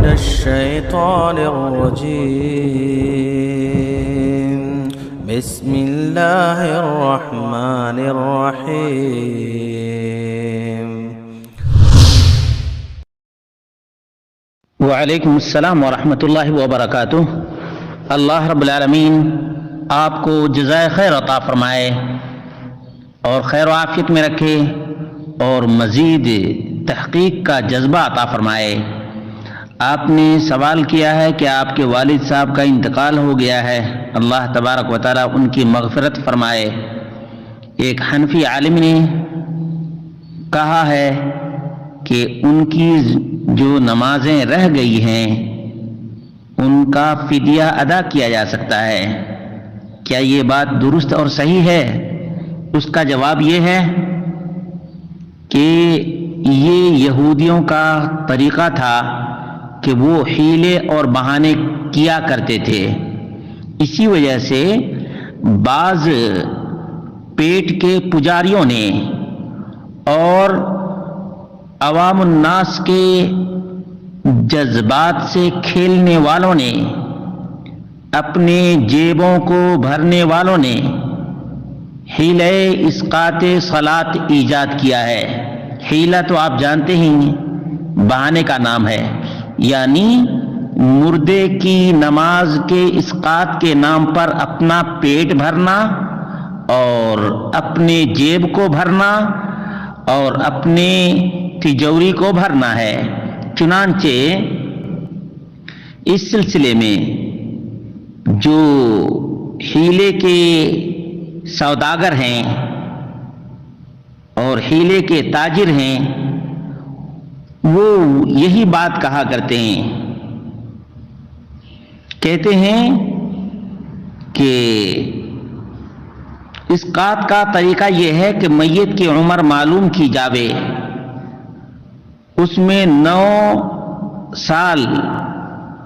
من الشيطان الرجيم. بسم الله الرحمن الرحيم. وعلیکم السلام ورحمۃ اللہ وبرکاتہ. اللہ رب العالمین آپ کو جزائے خیر عطا فرمائے اور خیر و عافیت میں رکھے اور مزید تحقیق کا جذبہ عطا فرمائے. آپ نے سوال کیا ہے کہ آپ کے والد صاحب کا انتقال ہو گیا ہے، اللہ تبارک و تعالیٰ ان کی مغفرت فرمائے. ایک حنفی عالم نے کہا ہے کہ ان کی جو نمازیں رہ گئی ہیں ان کا فدیہ ادا کیا جا سکتا ہے. کیا یہ بات درست اور صحیح ہے؟ اس کا جواب یہ ہے کہ یہ یہودیوں کا طریقہ تھا کہ وہ حیلے اور بہانے کیا کرتے تھے. اسی وجہ سے بعض پیٹ کے پجاریوں نے اور عوام الناس کے جذبات سے کھیلنے والوں نے، اپنے جیبوں کو بھرنے والوں نے حیلہ اسقاط صلاۃ ایجاد کیا ہے. حیلہ تو آپ جانتے ہی بہانے کا نام ہے، یعنی مردے کی نماز کے اسقاط کے نام پر اپنا پیٹ بھرنا اور اپنے جیب کو بھرنا اور اپنے تجوری کو بھرنا ہے. چنانچہ اس سلسلے میں جو حیلے کے سوداگر ہیں اور حیلے کے تاجر ہیں وہ یہی بات کہا کرتے ہیں، کہتے ہیں کہ اسقاط کا طریقہ یہ ہے کہ میت کی عمر معلوم کی جاوے، اس میں 9 سال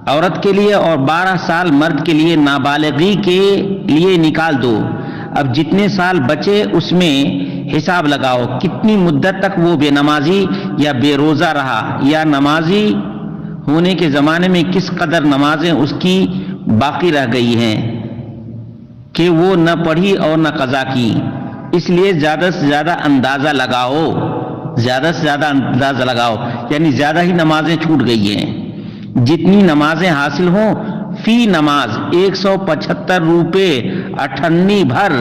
عورت کے لیے اور 12 سال مرد کے لیے نابالغی کے لیے نکال دو. اب جتنے سال بچے اس میں حساب لگاؤ، کتنی مدت تک وہ بے نمازی یا بے روزہ رہا، یا نمازی ہونے کے زمانے میں کس قدر نمازیں اس کی باقی رہ گئی ہیں کہ وہ نہ پڑھی اور نہ قضا کی. اس لیے زیادہ سے زیادہ اندازہ لگاؤ، زیادہ سے زیادہ اندازہ لگاؤ، یعنی زیادہ ہی نمازیں چھوٹ گئی ہیں. جتنی نمازیں حاصل ہوں فی نماز 175 روپے 98 بھر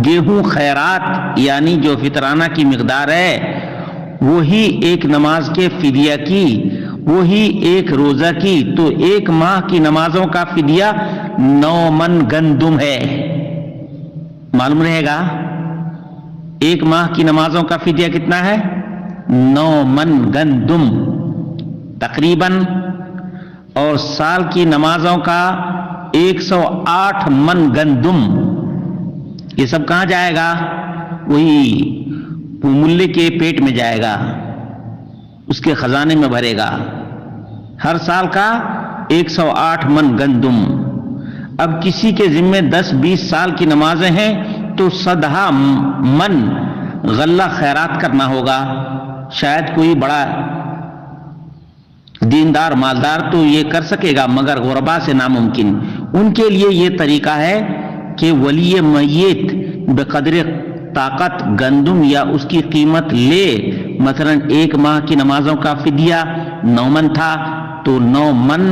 گیہوں خیرات، یعنی جو فطرانہ کی مقدار ہے، وہی ایک نماز کے فدیہ کی، وہی ایک روزہ کی. تو ایک ماہ کی نمازوں کا فدیہ 9 من گندم ہے. معلوم رہے گا ایک ماہ کی نمازوں کا فدیہ کتنا ہے؟ 9 من گندم تقریباً. اور سال کی نمازوں کا 108 من گندم. یہ سب کہاں جائے گا؟ وہی ملے کے پیٹ میں جائے گا، اس کے خزانے میں بھرے گا. ہر سال کا 108 من گندم. اب کسی کے ذمے 10-20 سال کی نمازیں ہیں تو 100 من غلہ خیرات کرنا ہوگا. شاید کوئی بڑا دیندار مالدار تو یہ کر سکے گا، مگر غربا سے ناممکن. ان کے لیے یہ طریقہ ہے کہ ولی میت بقدر طاقت گندم یا اس کی قیمت لے. مثلا ایک ماہ کی نمازوں کا فدیہ 9 من تھا تو 9 من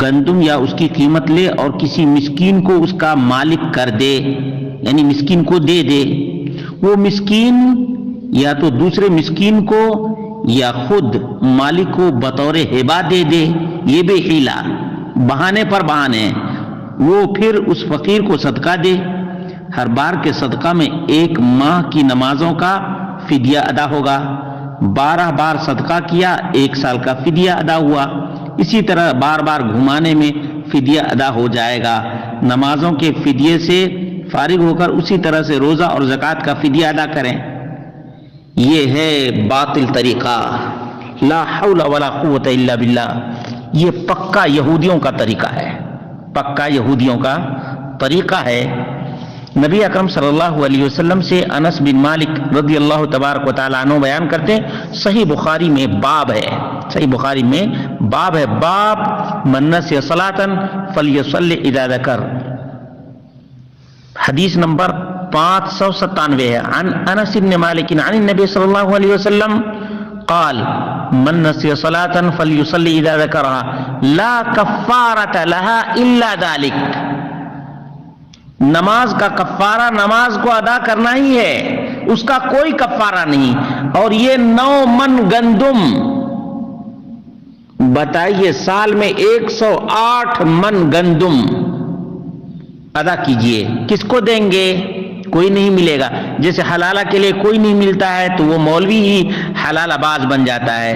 گندم یا اس کی قیمت لے اور کسی مسکین کو اس کا مالک کر دے، یعنی مسکین کو دے دے. وہ مسکین یا تو دوسرے مسکین کو یا خود مالک کو بطور ہبہ دے دے. یہ بھی حیلہ، بہانے پر بہانے. وہ پھر اس فقیر کو صدقہ دے. ہر بار کے صدقہ میں 1 ماہ کی نمازوں کا فدیہ ادا ہوگا. 12 بار صدقہ کیا 1 سال کا فدیہ ادا ہوا. اسی طرح بار بار گھمانے میں فدیہ ادا ہو جائے گا. نمازوں کے فدیے سے فارغ ہو کر اسی طرح سے روزہ اور زکوٰۃ کا فدیہ ادا کریں. یہ ہے باطل طریقہ، لا حول ولا قوت الا باللہ. یہ پکا یہودیوں کا طریقہ ہے، پکا یہودیوں کا طریقہ ہے. نبی اکرم صلی اللہ علیہ وسلم سے انس بن مالک رضی اللہ تبارک و تعالیٰ عنہ بیان کرتے، صحیح بخاری میں باب ہے صحیح بخاری میں باب ہے، باب من نسی صلاۃ فلیصلی اذا ذکر، حدیث نمبر 597 ہے۔ عن انس بن مالک عن النبی صلی اللہ علیہ وسلم قال من نسی صلاۃ فلیصلی اذا ذکرها لا کفارۃ لها الا ذلک، نماز کا کفارہ نماز کو ادا کرنا ہی ہے، اس کا کوئی کفارہ نہیں۔ اور یہ 9 من گندم، بتائیے سال میں 108 من گندم ادا کیجئے، کس کو دیں گے؟ کوئی نہیں ملے گا۔ جیسے حلالہ کے لیے کوئی نہیں ملتا ہے تو وہ مولوی ہی حلالہ باز بن جاتا ہے،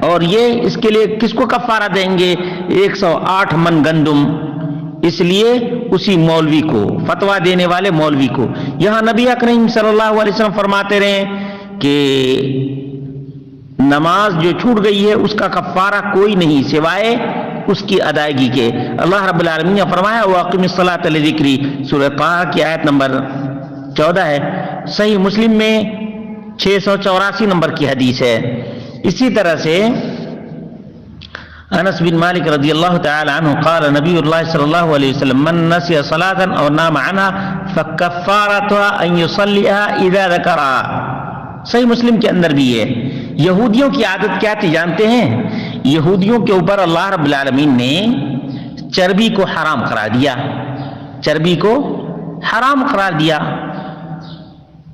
اور یہ اس کے لیے کس کو کفارہ دیں گے؟ 108 من گندم، اس لیے اسی مولوی کو، فتویٰ دینے والے مولوی کو۔ یہاں نبی اکرم صلی اللہ علیہ وسلم فرماتے رہے کہ نماز جو چھوٹ گئی ہے اس کا کفارہ کوئی نہیں سوائے اس کی ادائیگی کے۔ اللہ رب العالمین نے فرمایا وَأَقِمِ الصَّلَاةَ لِذِكْرِي، سورہ طٰہَ کی آیت نمبر 14 ہے، صحیح مسلم میں 684 نمبر کی حدیث ہے۔ اسی طرح سے انس بن مالک رضی اللہ تعالی عنہ قال نبی اللہ صلی اللہ علیہ وسلم من نسی صلاۃ او نام عنها فکفارتها ان یصلیها اذا ذکرها، صحیح مسلم کے اندر بھی ہے۔ یہودیوں کی عادت کیا تھی جانتے ہیں؟ یہودیوں کے اوپر اللہ رب العالمین نے چربی کو حرام قرار دیا، چربی کو حرام قرار دیا۔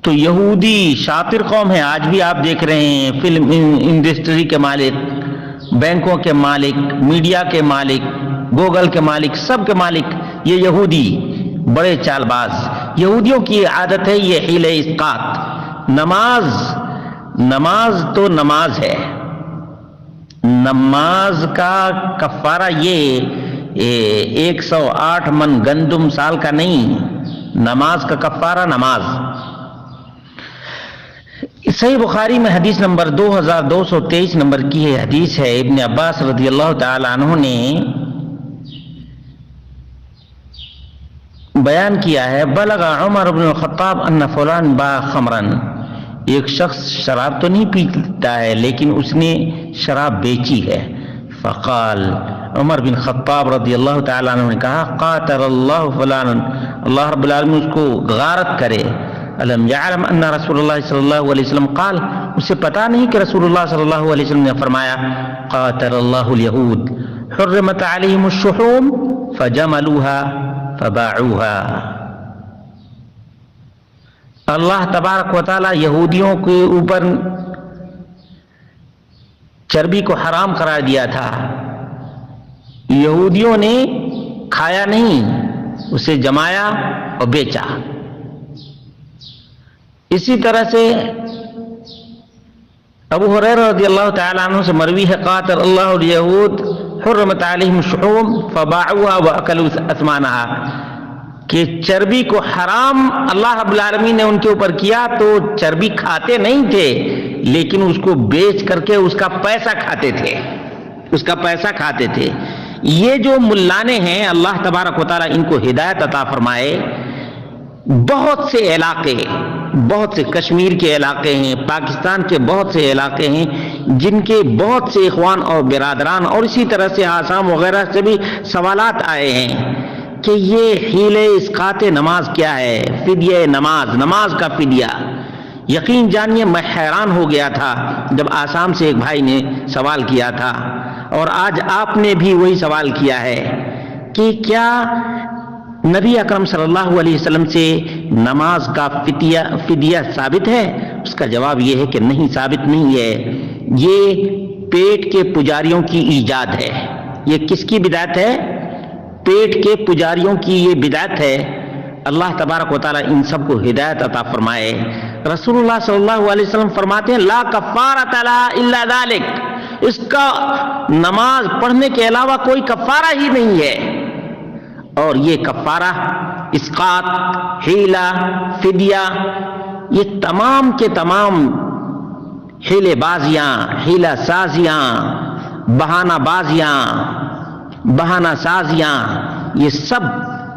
تو یہودی شاطر قوم ہے، آج بھی آپ دیکھ رہے ہیں، فلم انڈسٹری کے مالک، بینکوں کے مالک، میڈیا کے مالک، گوگل کے مالک، سب کے مالک یہ یہودی بڑے چال باز۔ یہودیوں کی عادت ہے یہ حیلہ اسقاط۔ نماز تو نماز ہے، نماز کا کفارہ یہ 108 من گندم سال کا نہیں، نماز کا کفارہ نماز۔ صحیح بخاری میں حدیث نمبر 2223 نمبر کی ہے حدیث ہے، ابن عباس رضی اللہ تعالی عنہ نے بیان کیا ہے بلغ عمر بن الخطاب ان فلان باع خمرا، ایک شخص شراب تو نہیں پیتا ہے لیکن اس نے شراب بیچی ہے۔ فقال، عمر بن خطاب رضی اللہ تعالی عنہ نے کہا قاتل اللہ فلان، اللہ رب العالمین اس کو غارت کرے۔ الم یعلم ان رسول اللہ صلی اللہ علیہ وسلم قال، اسے پتا نہیں کہ رسول اللہ صلی اللہ علیہ وسلم نے فرمایا قاتل اللہ الیہود حرمت علیہم الشحوم فجملوها فباعوها، اللہ تبارک و تعالی یہودیوں کے اوپر چربی کو حرام قرار دیا تھا، یہودیوں نے کھایا نہیں، اسے جمایا اور بیچا۔ اسی طرح سے ابو ہریرہ رضی اللہ تعالی عنہ سے مروی ہے قاتل اللہ الیہود حرمت علیہم الشحوم فباعوها واکلوا اثمانها، کہ چربی کو حرام اللہ رب العالمین نے ان کے اوپر کیا تو چربی کھاتے نہیں تھے لیکن اس کو بیچ کر کے اس کا پیسہ کھاتے تھے، اس کا پیسہ کھاتے تھے۔ یہ جو ملانے ہیں اللہ تبارک و تعالی ان کو ہدایت عطا فرمائے، بہت سے علاقے، بہت سے کشمیر کے علاقے ہیں، پاکستان کے بہت سے علاقے ہیں جن کے بہت سے اخوان اور برادران اور اسی طرح سے آسام وغیرہ سے بھی سوالات آئے ہیں کہ یہ حیلہ اسقاط نماز کیا ہے، فدیہ نماز، نماز کا فدیہ۔ یقین جانیے میں حیران ہو گیا تھا جب آسام سے ایک بھائی نے سوال کیا تھا، اور آج آپ نے بھی وہی سوال کیا ہے کہ کیا نبی اکرم صلی اللہ علیہ وسلم سے نماز کا فدیہ ثابت ہے؟ اس کا جواب یہ ہے کہ نہیں، ثابت نہیں ہے، یہ پیٹ کے پجاریوں کی ایجاد ہے۔ یہ کس کی بدعت ہے؟ پیٹ کے پجاریوں کی یہ بدعت ہے۔ اللہ تبارک و تعالی ان سب کو ہدایت عطا فرمائے۔ رسول اللہ صلی اللہ علیہ وسلم فرماتے ہیں لا کفارۃ لہا الا ذلک، اس کا نماز پڑھنے کے علاوہ کوئی کفارہ ہی نہیں ہے۔ اور یہ کفارہ، اسقاط، حیلہ، فدیہ، یہ تمام کے تمام حیلے بازیاں، حیلہ سازیاں، بہانہ بازیاں، بہانہ سازیاں، یہ سب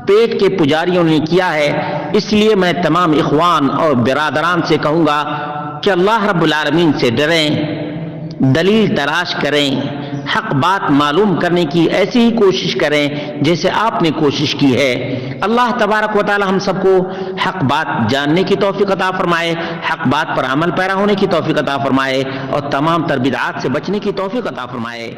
پیٹ کے پجاریوں نے کیا ہے۔ اس لیے میں تمام اخوان اور برادران سے کہوں گا کہ اللہ رب العالمین سے ڈریں، دلیل تلاش کریں، حق بات معلوم کرنے کی ایسی ہی کوشش کریں جیسے آپ نے کوشش کی ہے۔ اللہ تبارک و تعالی ہم سب کو حق بات جاننے کی توفیق عطا فرمائے، حق بات پر عمل پیرا ہونے کی توفیق عطا فرمائے، اور تمام تر بدعات سے بچنے کی توفیق عطا فرمائے۔